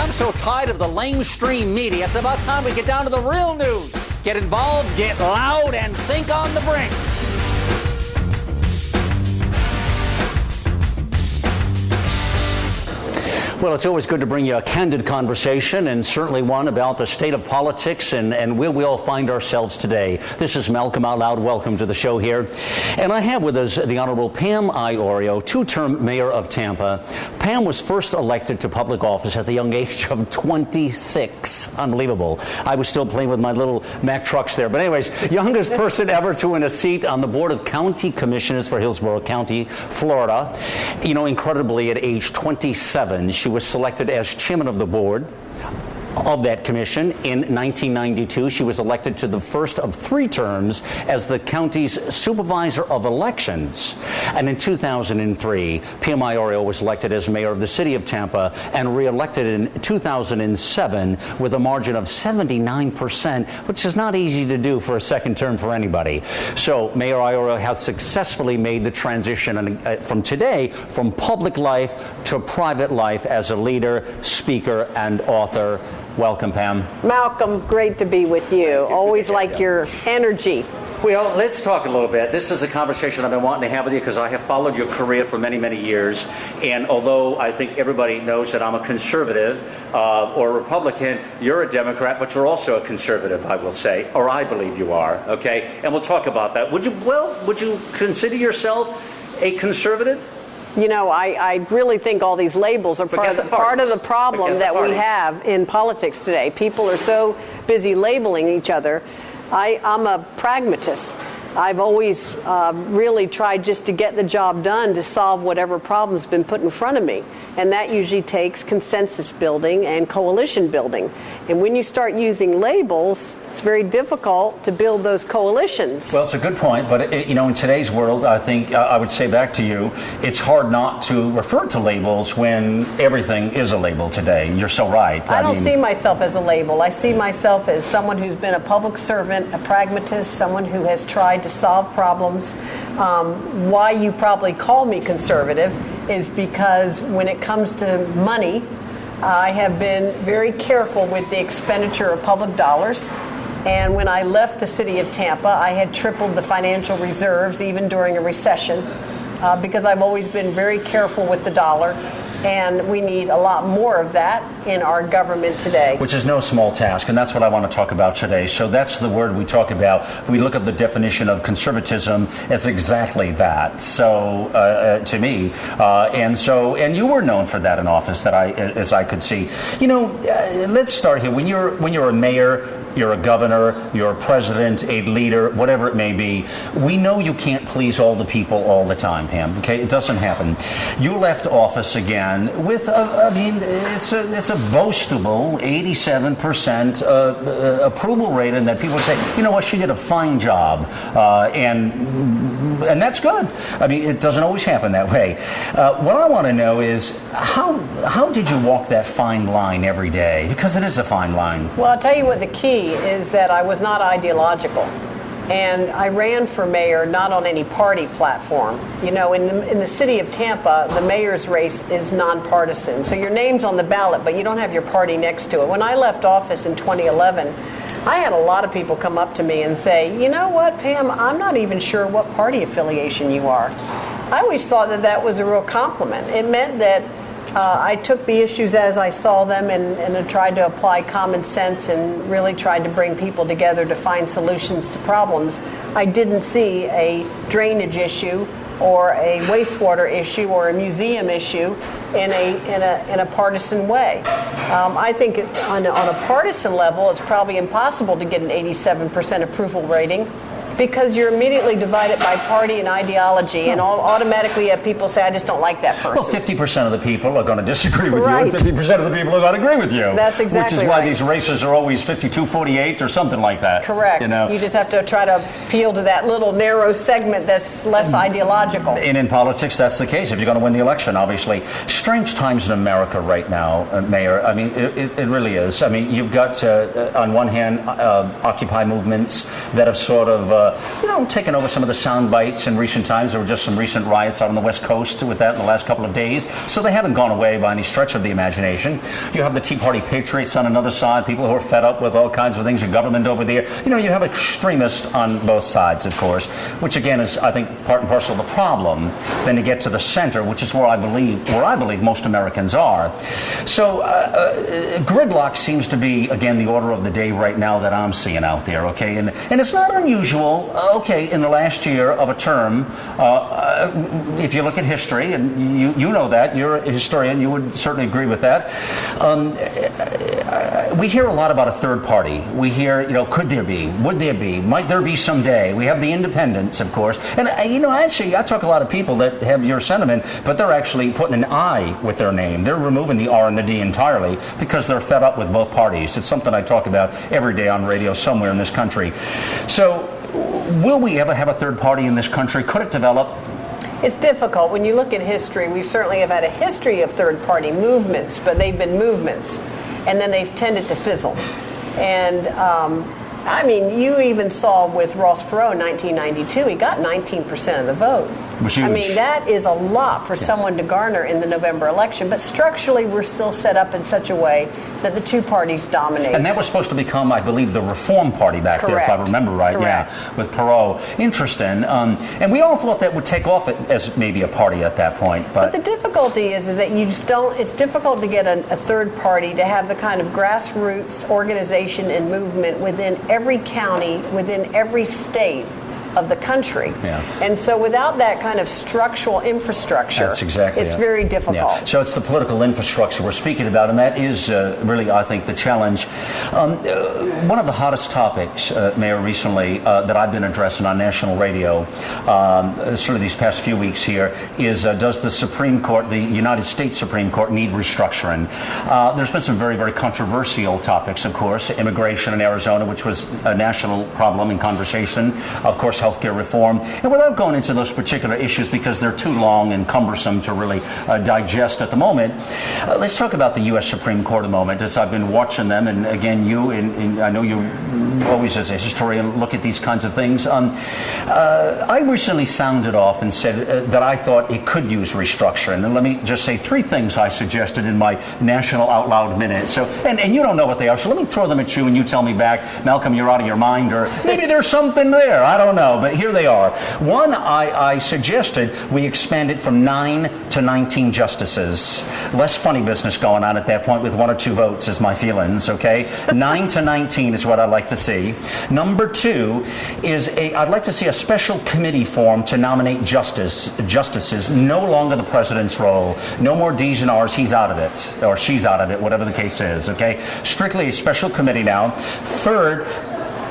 I'm so tired of the lamestream media. It's about time we get down to the real news. Get involved, get loud, and think on the brink. Well, it's always good to bring you a candid conversation, and certainly one about the state of politics and where we all find ourselves today. This is Malcolm Out Loud. Welcome to the show here. And I have with us the Honorable Pam Iorio, two-term mayor of Tampa. Pam was first elected to public office at the young age of 26. Unbelievable. I was still playing with my little Mack trucks there. But anyways, youngest person ever to win a seat on the Board of County Commissioners for Hillsborough County, Florida. You know, incredibly, at age 27, she was selected as chairman of the board of that commission. In 1992, she was elected to the first of 3 terms as the county's supervisor of elections. And in 2003, Pam Iorio was elected as mayor of the city of Tampa and re-elected in 2007 with a margin of 79%, which is not easy to do for a second term for anybody. So Mayor Iorio has successfully made the transition from today, from public life to private life as a leader, speaker, and author. Welcome, Pam. Malcolm, great to be with you. Always like your energy. Well, let's talk a little bit. This is a conversation I've been wanting to have with you because I have followed your career for many, many years. And although I think everybody knows that I'm a conservative or a Republican, you're a Democrat, but you're also a conservative, I will say, or I believe you are. Okay, and we'll talk about that. Would you consider yourself a conservative? You know, I really think all these labels are part of the problem that we have in politics today. People are so busy labeling each other. I'm a pragmatist. I've always really tried just to get the job done to solve whatever problem's been put in front of me. And that usually takes consensus building and coalition building. And when you start using labels, it's very difficult to build those coalitions. Well, it's a good point, but in today's world, I think I would say back to you, it's hard not to refer to labels when everything is a label today. You're so right. I don't see myself as a label. I see myself as someone who's been a public servant, a pragmatist, someone who has tried to solve problems. Why you probably call me conservative is because when it comes to money, I have been very careful with the expenditure of public dollars. And when I left the city of Tampa, I had tripled the financial reserves even during a recession because I've always been very careful with the dollar. And we need a lot more of that in our government today. Which is no small task, and that's what I want to talk about today. So that's the word we talk about. We look at the definition of conservatism as exactly that. So to me, and you were known for that in office, as I could see. Let's start here. When you're a mayor, you're a governor, you're a president, a leader, whatever it may be, we know you can't please all the people all the time, Pam. Okay, it doesn't happen. You left office again with, it's a boastable 87% approval rate, and that people say, you know what, she did a fine job, and that's good. I mean, it doesn't always happen that way. What I want to know is how did you walk that fine line every day? Because it is a fine line. Well, I'll tell you what the key is, that I was not ideological. And I ran for mayor not on any party platform. In the city of Tampa, the mayor's race is nonpartisan. So your name's on the ballot, but you don't have your party next to it. When I left office in 2011, I had a lot of people come up to me and say, you know what, Pam, I'm not even sure what party affiliation you are. I always thought that was a real compliment. It meant that I took the issues as I saw them and tried to apply common sense and really tried to bring people together to find solutions to problems. I didn't see a drainage issue or a wastewater issue or a museum issue in a partisan way. I think on a partisan level, it's probably impossible to get an 87% approval rating, because you're immediately divided by party and ideology, and automatically you have people say, I just don't like that person. Well, 50% of the people are going to disagree with you, and 50% of the people are going to agree with you. That's exactly right. Which is why these races are always 52-48 or something like that. Correct. You just have to try to appeal to that little narrow segment that's less ideological. And in politics, that's the case, if you're going to win the election, obviously. Strange times in America right now, Mayor. I mean, it really is. I mean, you've got, on one hand, Occupy movements that have sort of taken over some of the sound bites in recent times. There were just some recent riots out on the West Coast with that in the last couple of days. So they haven't gone away by any stretch of the imagination. You have the Tea Party patriots on another side, people who are fed up with all kinds of things, your government over there. You have extremists on both sides, of course, which again is, I think, part and parcel of the problem. Then you get to the center, which is where I believe most Americans are. So gridlock seems to be, again, the order of the day right now that I'm seeing out there, okay? And it's not unusual, in the last year of a term, if you look at history, and you know that, you're a historian, you would certainly agree with that. We hear a lot about a third party. We hear, could there be? Would there be? Might there be someday? We have the independents, of course. And, actually, I talk to a lot of people that have your sentiment, but they're actually putting an I with their name. They're removing the R and the D entirely because they're fed up with both parties. It's something I talk about every day on radio somewhere in this country. So, will we ever have a third party in this country? Could it develop? It's difficult. When you look at history, we certainly have had a history of third-party movements, but they've been movements, and then they've tended to fizzle. And, you even saw with Ross Perot in 1992, he got 19% of the vote. Was huge. That is a lot for someone to garner in the November election, but structurally we're still set up in such a way that the two parties dominate. And that was supposed to become, I believe, the Reform Party back there, if I remember right. Correct. Yeah, with Perot. Interesting. And we all thought that would take off as maybe a party at that point. But the difficulty is that you just don't, it's difficult to get a third party to have the kind of grassroots organization and movement within every county, within every state of the country. Yeah. And so without that kind of structural infrastructure, that's exactly it's very difficult. Yeah. So it's the political infrastructure we're speaking about, and that is really, I think, the challenge. One of the hottest topics, Mayor, recently that I've been addressing on national radio sort of these past few weeks here is does the Supreme Court, the United States Supreme Court, need restructuring? There's been some very, very controversial topics, of course. Immigration in Arizona, which was a national problem in conversation. Of course, healthcare reform. And without going into those particular issues because they're too long and cumbersome to really digest at the moment, let's talk about the U.S. Supreme Court a moment, as I've been watching them. And again, I know you always, as a historian, look at these kinds of things. I recently sounded off and said that I thought it could use restructuring. And let me just say three things I suggested in my National Out Loud Minute. So, and you don't know what they are, so let me throw them at you and you tell me back, Malcolm, you're out of your mind, or maybe there's something there. I don't know. But here they are. One, I suggested we expand it from 9 to 19 justices. Less funny business going on at that point with 1 or 2 votes is my feelings, okay? 9 to 19 is what I'd like to see. Number 2 is I'd like to see a special committee formed to nominate justices, no longer the president's role. No more D's and R's, he's out of it, or she's out of it, whatever the case is, okay? Strictly a special committee now. Third,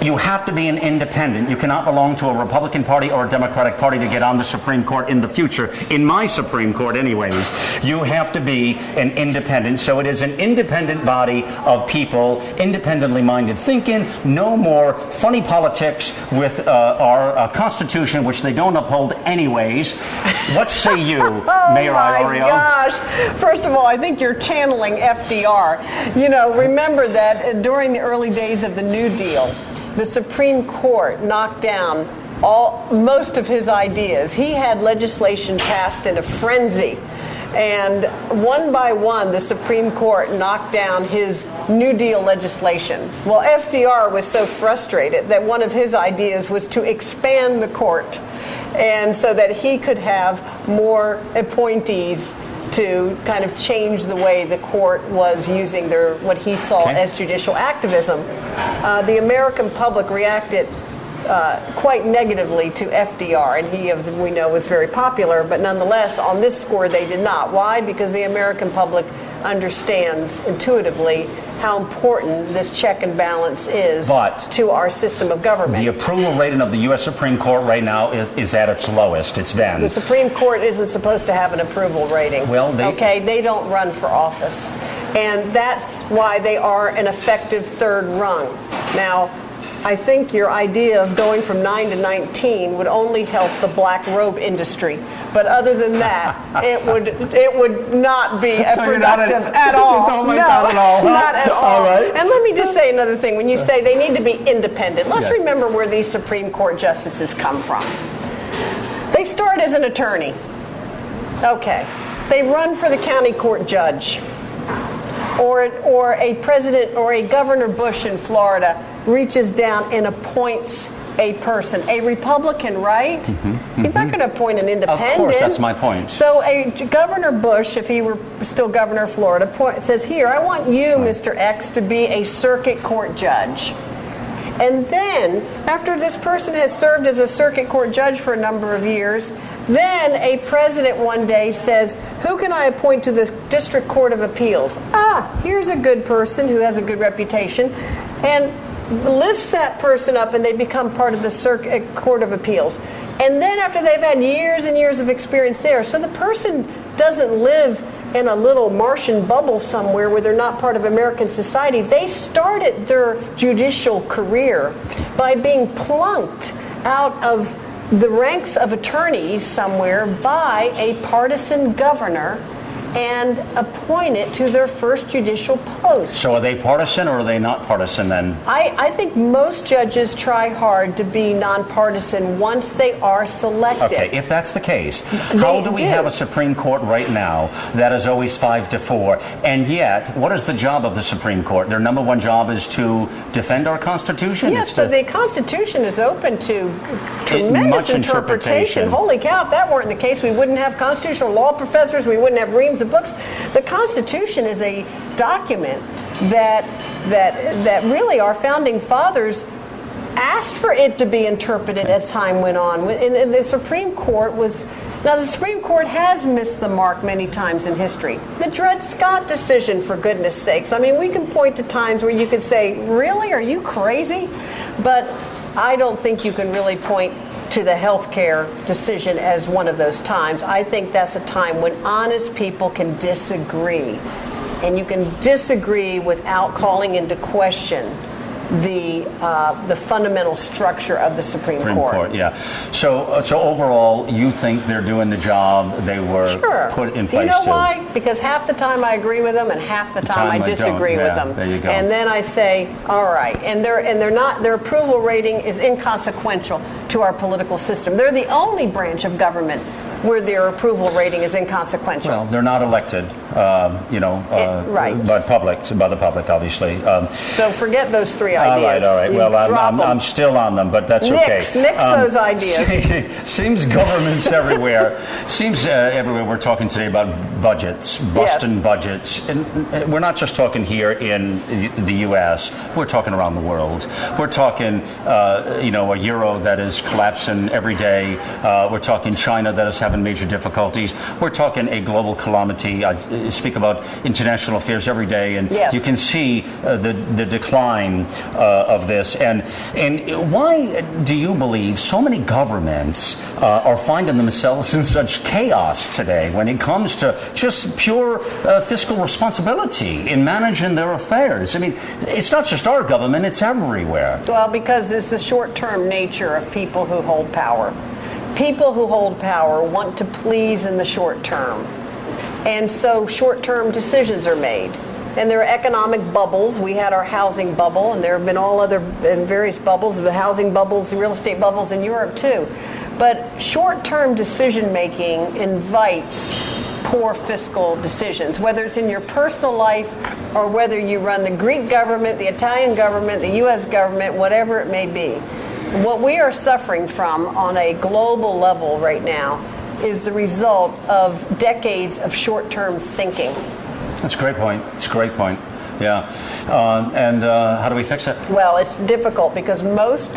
you have to be an independent. You cannot belong to a Republican Party or a Democratic Party to get on the Supreme Court in the future. In my Supreme Court, anyways, you have to be an independent. So it is an independent body of people, independently minded thinking. No more funny politics with our Constitution, which they don't uphold anyways. What say you, Mayor Iorio? Oh, my gosh. First of all, I think you're channeling FDR. Remember that during the early days of the New Deal, the Supreme Court knocked down most of his ideas. He had legislation passed in a frenzy. And one by one, the Supreme Court knocked down his New Deal legislation. Well, FDR was so frustrated that one of his ideas was to expand the court, and so that he could have more appointees to kind of change the way the court was using what he saw as judicial activism. The American public reacted quite negatively to FDR, and he, we know, was very popular, but nonetheless, on this score, they did not. Why? Because the American public understands intuitively how important this check and balance is to our system of government. The approval rating of the U.S. Supreme Court right now is at its lowest. It's been. The Supreme Court isn't supposed to have an approval rating. Well, they don't run for office. And that's why they are an effective third rung. Now, I think your idea of going from 9 to 19 would only help the black robe industry. But other than that, it would not be productive at all. You don't like that at all, huh? Not at all. All right. And let me just say another thing. When you say they need to be independent, let's Yes. remember where these Supreme Court justices come from. They start as an attorney. Okay. They run for the county court judge. Or a president or a Governor Bush in Florida reaches down and appoints a person, a Republican, right? He's not going to appoint an independent. Of course, that's my point. So a Governor Bush, if he were still governor of Florida, says, here, I want you, Mr. X, to be a circuit court judge. And then, after this person has served as a circuit court judge for a number of years, then a president one day says, who can I appoint to the District Court of Appeals? Here's a good person who has a good reputation, and lifts that person up and they become part of the Circuit Court of Appeals. And then after they've had years and years of experience there, so the person doesn't live in a little Martian bubble somewhere where they're not part of American society. They started their judicial career by being plunked out of the ranks of attorneys somewhere by a partisan governor and appointed to their first judicial post. So are they partisan or are they not partisan then? I think most judges try hard to be nonpartisan once they are selected. Okay, if that's the case, how do we have a Supreme Court right now that is always 5-4? And yet, what is the job of the Supreme Court? Their number one job is to defend our Constitution? Yes, but the Constitution is open to tremendous interpretation. Holy cow, if that weren't the case, we wouldn't have constitutional law professors, we wouldn't have reams of books. The Constitution is a document that really our founding fathers asked for it to be interpreted as time went on. And the Supreme Court the Supreme Court has missed the mark many times in history. The Dred Scott decision, for goodness sakes. I mean, we can point to times where you could say, really, are you crazy? But I don't think you can really point to the healthcare decision as one of those times. I think that's a time when honest people can disagree. And you can disagree without calling into question the fundamental structure of the Supreme Court. Yeah. So overall, you think they're doing the job they were put in place to? You know why? Because half the time I agree with them, and half the time I disagree with them. There you go. And then I say, all right. And their approval rating is inconsequential to our political system. They're the only branch of government where their approval rating is inconsequential. Well, they're not elected, by the public, obviously. So forget those three ideas. All right. Well, I'm still on them, but that's okay. Nix those ideas. Seems governments everywhere. Everywhere we're talking today about budgets, busting budgets. And we're not just talking here in the U.S. We're talking around the world. We're talking, a euro that is collapsing every day. We're talking China that is having major difficulties. We're talking a global calamity. I speak about international affairs every day, and you can see the decline of this. And why do you believe so many governments are finding themselves in such chaos today when it comes to just pure fiscal responsibility in managing their affairs? I mean, it's not just our government, it's everywhere. Well, because it's the short-term nature of people who hold power. People who hold power want to please in the short term. And so short-term decisions are made. And there are economic bubbles. We had our housing bubble, and there have been all other various bubbles, the housing bubbles, the real estate bubbles in Europe too. But short-term decision-making invites poor fiscal decisions, whether it's in your personal life or whether you run the Greek government, the Italian government, the U.S. government, whatever it may be. What we are suffering from on a global level right now is the result of decades of short-term thinking. That's a great point. Yeah. And how do we fix it? Well, it's difficult because most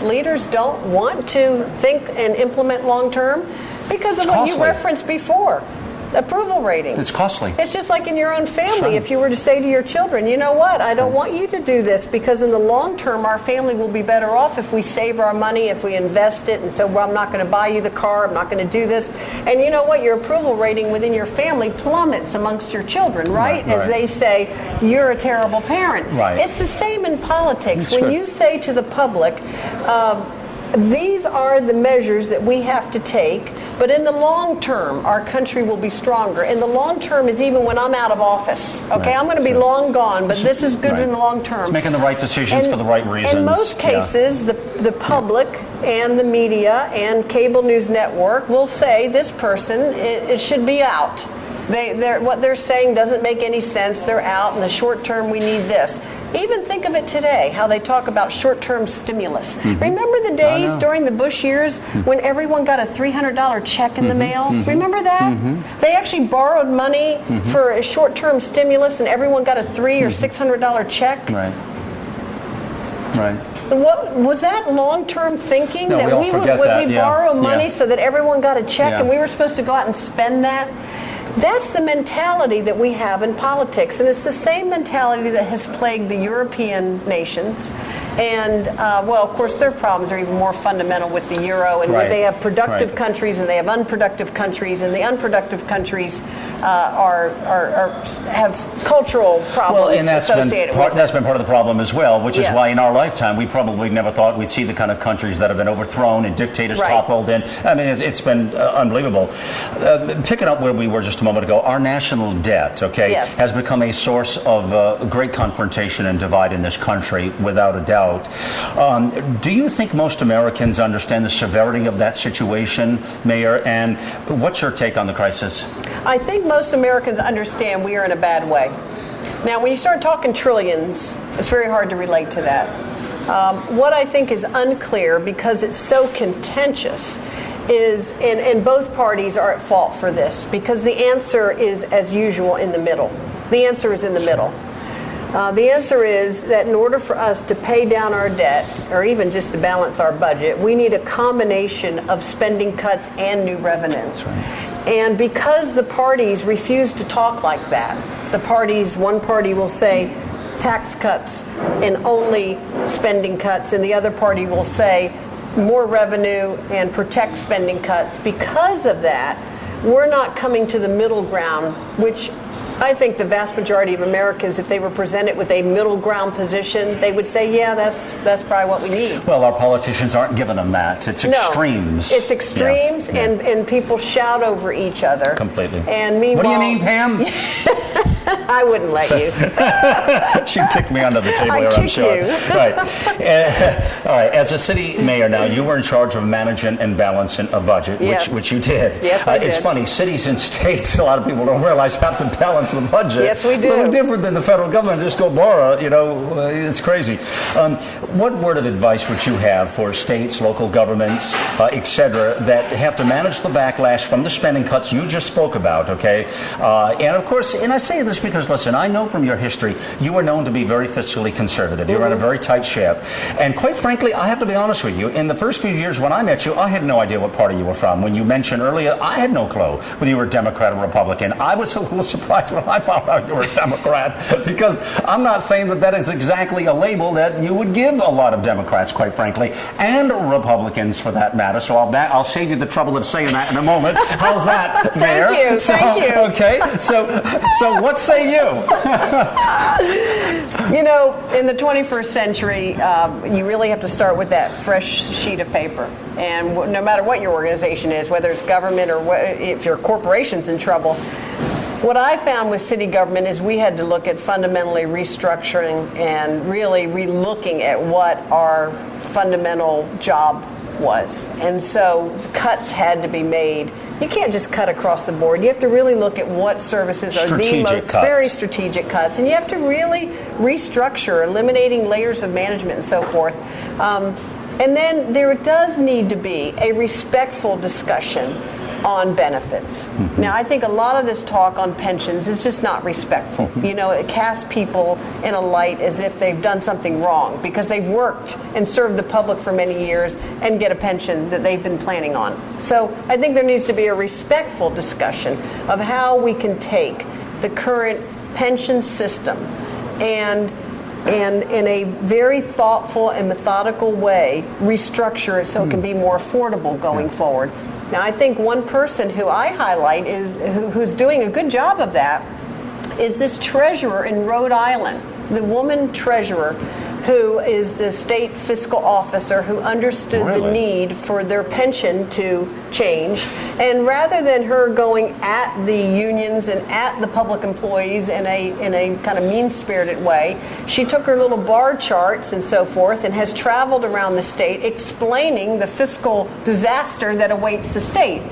leaders don't want to think and implement long-term because of what you referenced before. Approval rating. It's costly. It's just like in your own family. If you were to say to your children, you know what, I don't want you to do this because in the long term our family will be better off if we save our money, if we invest it, and so I'm not going to buy you the car, I'm not going to do this. And you know what, your approval rating within your family plummets amongst your children, right? As they say, you're a terrible parent. Right. It's the same in politics. When you say to the public, these are the measures that we have to take But in the long term, our country will be stronger. And the long term is even when I'm out of office. Okay, I'm going to be long gone, but this is good in the long term. It's making the right decisions for the right reasons. In most cases, the public and the media and cable news network will say this person it should be out. What they're saying doesn't make any sense. They're out. In the short term, we need this. Even think of it today, how they talk about short-term stimulus. Remember the days during the Bush years when everyone got a $300 check in the mail? Remember that? They actually borrowed money for a short-term stimulus, and everyone got a $300 or $600 check. Right. Right. What was that long-term thinking? No, that we would borrow money so that everyone got a check and we were supposed to go out and spend that? That's the mentality that we have in politics, and it's the same mentality that has plagued the European nations. And, well, of course, their problems are even more fundamental with the euro, and where they have productive countries and they have unproductive countries, and the unproductive countries have cultural problems associated with it. That's been part of the problem as well, which is why in our lifetime we probably never thought we'd see the kind of countries that have been overthrown and dictators toppled. And I mean, it's been unbelievable. Picking up where we were just a moment ago, our national debt, has become a source of great confrontation and divide in this country, without a doubt. Do you think most Americans understand the severity of that situation, Mayor? And what's your take on the crisis? I think most Americans understand we are in a bad way. Now, when you start talking trillions, it's very hard to relate to that. What I think is unclear, because it's so contentious, is, and both parties are at fault for this, because the answer is, as usual, in the middle. The answer is in the middle. The answer is that in order for us to pay down our debt, or even just to balance our budget, we need a combination of spending cuts and new revenue. That's right. And because the parties refuse to talk like that, one party will say tax cuts and only spending cuts, and the other party will say more revenue and protect spending cuts. Because of that, we're not coming to the middle ground, which I think the vast majority of Americans, if they were presented with a middle ground position, they would say, yeah, that's probably what we need. Well, our politicians aren't giving them that. It's extremes. It's extremes, and people shout over each other. Completely. And meanwhile, what do you mean, Pam? I wouldn't let you. She'd kick me under the table here, I'm sure. You. Right. All right. As a city mayor now, you were in charge of managing and balancing a budget, which you did. Yes, I did. It's funny, cities and states, a lot of people don't realize, have to balance the budget. Yes, we do. A little different than the federal government. Just go borrow, it's crazy. What word of advice would you have for states, local governments, et cetera, that have to manage the backlash from the spending cuts you just spoke about, okay? And of course, and I say this because, listen, I know from your history, you are known to be very fiscally conservative. You run a very tight ship. And quite frankly, I have to be honest with you, in the first few years when I met you, I had no idea what party you were from. When you mentioned earlier, I had no clue whether you were a Democrat or Republican. I was a little surprised when I found out you were a Democrat, because I'm not saying that is exactly a label that you would give a lot of Democrats, quite frankly, and Republicans for that matter. So I'll save you the trouble of saying that in a moment. How's that, Mayor? Thank you. Okay. So what say you? In the 21st century, you really have to start with that fresh sheet of paper. And no matter what your organization is, whether it's government or if your corporation's in trouble, what I found with city government is we had to look at fundamentally restructuring and really relooking at what our fundamental job was. And so cuts had to be made. You can't just cut across the board. You have to really look at what services are the most very strategic cuts. And you have to really restructure, eliminating layers of management and so forth. And then there does need to be a respectful discussion on benefits. Now, I think a lot of this talk on pensions is just not respectful. It casts people in a light as if they've done something wrong because they've worked and served the public for many years and get a pension that they've been planning on. So I think there needs to be a respectful discussion of how we can take the current pension system and in a very thoughtful and methodical way restructure it so it can be more affordable going forward. Now, I think one person who I highlight who's doing a good job of that is this treasurer in Rhode Island, the woman treasurer who is the state fiscal officer who understood the need for their pension to change. And rather than her going at the unions and at the public employees in a kind of mean-spirited way, she took her little bar charts and so forth and has traveled around the state explaining the fiscal disaster that awaits the state.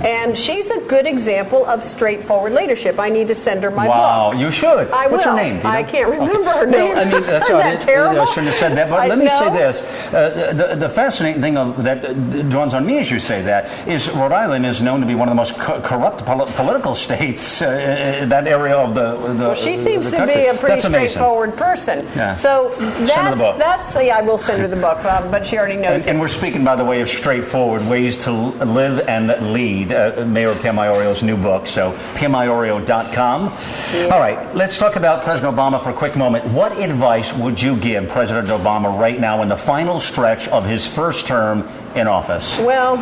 And she's a good example of straightforward leadership. I need to send her my book. Wow, you should. I will. What's her name? I can't remember her name. Well, I mean, that's Isn't that terrible? I shouldn't have said that. But let me say this. The fascinating thing that dawns on me as you say that is Rhode Island is known to be one of the most corrupt political states in that area of the well, she seems the to be a pretty straightforward person. Yeah. So that's I will send her the book, but she already knows it. And we're speaking, by the way, of straightforward ways to live and lead. Mayor Pam Iorio's new book, so PamIorio.com. Yeah. All right, let's talk about President Obama for a quick moment. What advice would you give President Obama right now in the final stretch of his first term in office? Well,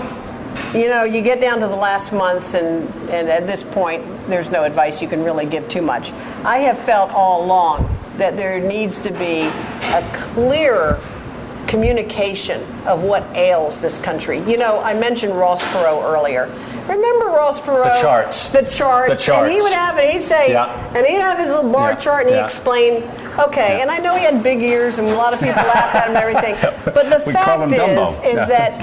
you know, you get down to the last months, and at this point, there's no advice you can really give too much. I have felt all along that there needs to be a clearer communication of what ails this country. You know, I mentioned Ross Perot earlier. Remember Ross Perot? The charts. The charts. And he would have it, he'd say, and he'd have his little bar chart, and he'd explain, and I know he had big ears, and a lot of people laughed at him and everything, but the fact is that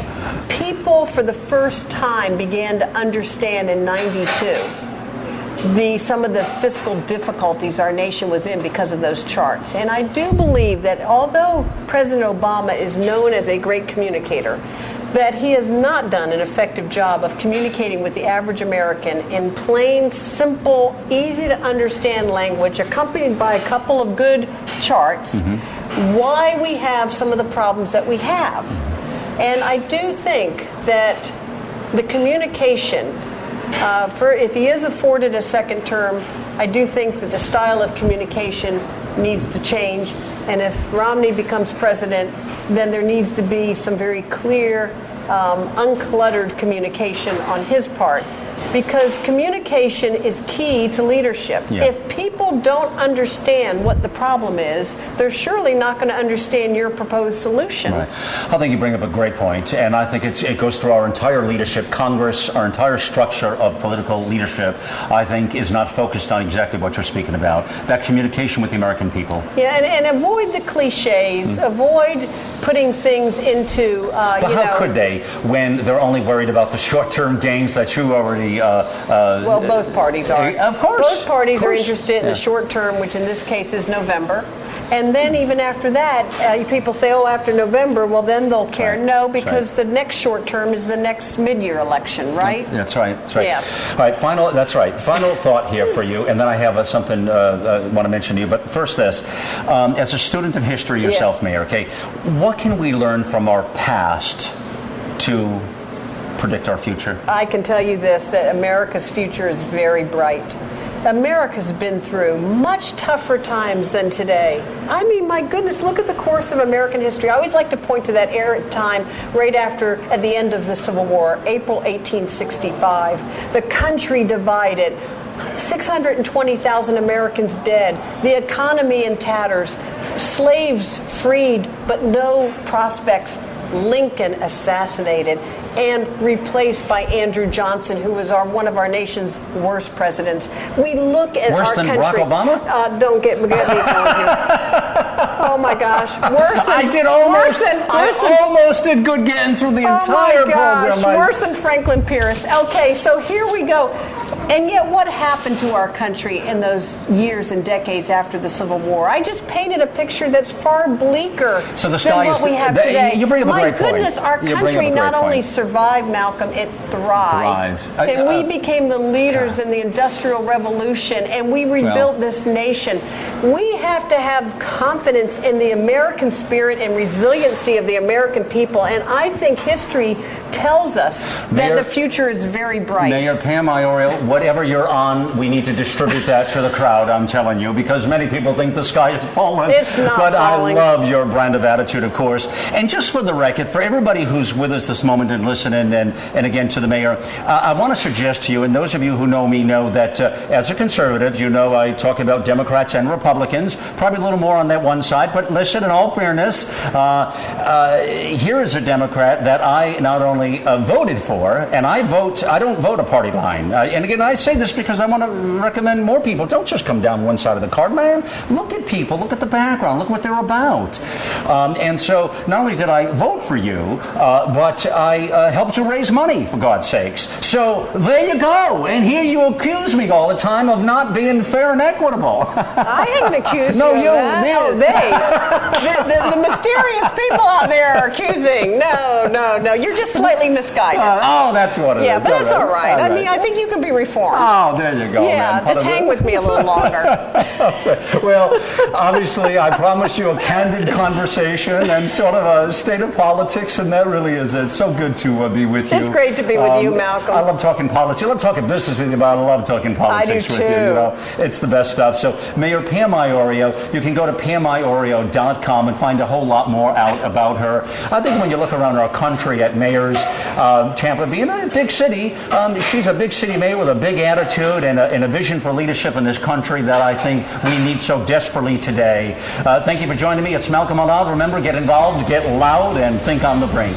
people for the first time began to understand in 92 some of the fiscal difficulties our nation was in because of those charts. And I do believe that although President Obama is known as a great communicator, that he has not done an effective job of communicating with the average American in plain, simple, easy to understand language, accompanied by a couple of good charts, why we have some of the problems that we have. And I do think that the communication, if he is afforded a second term, I do think that the style of communication needs to change. And if Romney becomes president, then there needs to be some very clear, uncluttered communication on his part. Because communication is key to leadership. Yeah. If people don't understand what the problem is, they're surely not going to understand your proposed solution. Right. I think you bring up a great point, and I think it goes through our entire leadership. Congress, our entire structure of political leadership, I think, is not focused on exactly what you're speaking about, that communication with the American people. Yeah, and avoid the cliches, avoid putting things into, but how could they when they're only worried about the short-term gains that you already well, both parties are. Of course. Both parties are interested in the short term, which in this case is November. And then even after that, people say, oh, after November, well, then they'll care. Right. No, because the next short term is the next mid-year election, right? That's right. That's right. Yeah. All right, final thought here for you, and then I have something I want to mention to you. But first this, as a student of history yourself, Mayor, what can we learn from our past to predict our future? I can tell you this, that America's future is very bright. America's been through much tougher times than today. I mean, my goodness, look at the course of American history. I always like to point to that time right at the end of the Civil War, April 1865. The country divided, 620,000 Americans dead, the economy in tatters, slaves freed, but no prospects, Lincoln assassinated, and replaced by Andrew Johnson, who was one of our nation's worst presidents. We look at worse our than country. Barack Obama? Don't get me going here. Oh my gosh, worse than I almost did good getting through the entire program. Worse than Franklin Pierce. Okay, so here we go. And yet, what happened to our country in those years and decades after the Civil War? I just painted a picture that's far bleaker than what we have today. You bring up a great point. My goodness, our country not only survived, Malcolm, it thrived. And we became the leaders in the Industrial Revolution, and we rebuilt this nation. We have to have confidence in the American spirit and resiliency of the American people, and I think history tells us that the future is very bright. Mayor Pam Iorio, whatever you're on, we need to distribute that to the crowd, I'm telling you, because many people think the sky is falling. It's not but falling. I love your brand of attitude, of course. And just for the record, for everybody who's with us this moment and listening, and again to the mayor, I want to suggest to you, and those of you who know me know that as a conservative, you know I talk about Democrats and Republicans, probably a little more on that one side, but listen, in all fairness, here is a Democrat that I not only voted for, and I don't vote a party line. And again, I say this because I want to recommend more people. Don't just come down one side of the card, man. Look at people, look at the background, look what they're about. And so not only did I vote for you, but I helped you raise money, for God's sakes. So there you go. And here you accuse me all the time of not being fair and equitable. I haven't accused no, you. you Of that. did. Oh, they. The mysterious people out there are accusing. No. You're just slightly misguided. That's what it is. Yeah, but that's all right. I All mean, I think you can be reformed. Oh, there you go. Yeah, man. just hang with me a little longer. Well, obviously, I promised you a candid conversation and sort of a state of politics, and that really is it. It's so good to be with you. It's great to be with you, Malcolm. I love talking politics. I love talking business with you, but I love talking politics with you. You know, it's the best stuff. So, Mayor Pam Iorio, you can go to PamIorio.com and find a whole lot more out about her. I think when you look around our country at mayors, Tampa being a big city, she's a big city mayor with a big attitude and a vision for leadership in this country that I think we need so desperately today. Thank you for joining me. It's Malcolm Aloud. Remember, get involved, get loud, and think on the brink.